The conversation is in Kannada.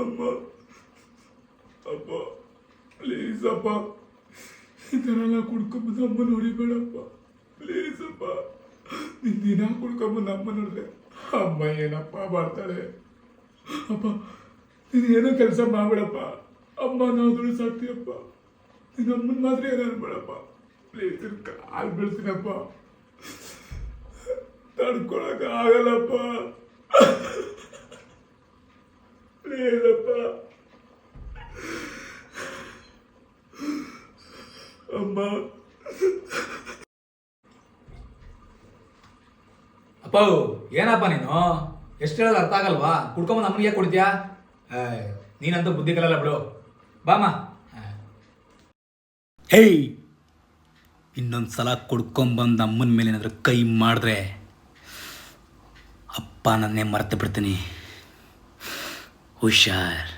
ಅಮ್ಮ ಅಪ್ಪ ಪ್ಲೀಸ್ ಅಪ್ಪ ಈ ಥರ ಎಲ್ಲ ಕುಡ್ಕೊಂಬಂದು ಅಮ್ಮನ ಹೊಡಿಬೇಡಪ್ಪ ಪ್ಲೀಸ್ ಅಪ್ಪ ನೀನು ದಿನ ಕುಡ್ಕೊಂಬಂದು ಅಮ್ಮ ನೋಡಿದ್ರೆ ಅಮ್ಮ ಏನಪ್ಪ ಮಾಡ್ತಾಳೆ ಅಪ್ಪ ನೀನು ಏನೋ ಕೆಲಸ ಮಾಡಬೇಡಪ್ಪ ಅಮ್ಮ ನಾವು ದುಡಿಸಾಕ್ತೀಯಪ್ಪ ನಿನ್ನ ಅಮ್ಮನ ಮಾತ್ರ ಏನೋ ಅನ್ಬೇಡಪ್ಪ ಪ್ಲೀಸ್ ಕಾಲು ಬೀಳ್ತೀನಪ್ಪ ತಡ್ಕೊಳಕ್ಕೆ ಆಗಲ್ಲಪ್ಪ ಪ್ಲೀಸ್ ಅಪ್ಪ ಅಮ್ಮ ಅಪ್ಪ ಏನಪ್ಪ ನೀನು ಎಷ್ಟು ಹೇಳೋದು ಅರ್ಥ ಆಗಲ್ವಾ? ಕುಡ್ಕೊಂಬಂದು ಅಮ್ಮನಿಗೆ ಯಾಕೆ ಕೊಡ್ತೀಯಾ? ನೀನಂತೂ ಬುದ್ಧಿ ಕಲಲ್ಲ ಬಿಡು. ಬಾಮ್ಮ. ಹೇಯ್, ಇನ್ನೊಂದ್ಸಲ ಕುಡ್ಕೊಂಬಂದು ಅಮ್ಮನ ಮೇಲೆ ಏನಾದರೂ ಕೈ ಮಾಡಿದ್ರೆ ಅಪ್ಪ ನನ್ನೇ ಮರೆತು ಬಿಡ್ತೀನಿ. ಹುಷಾರ್.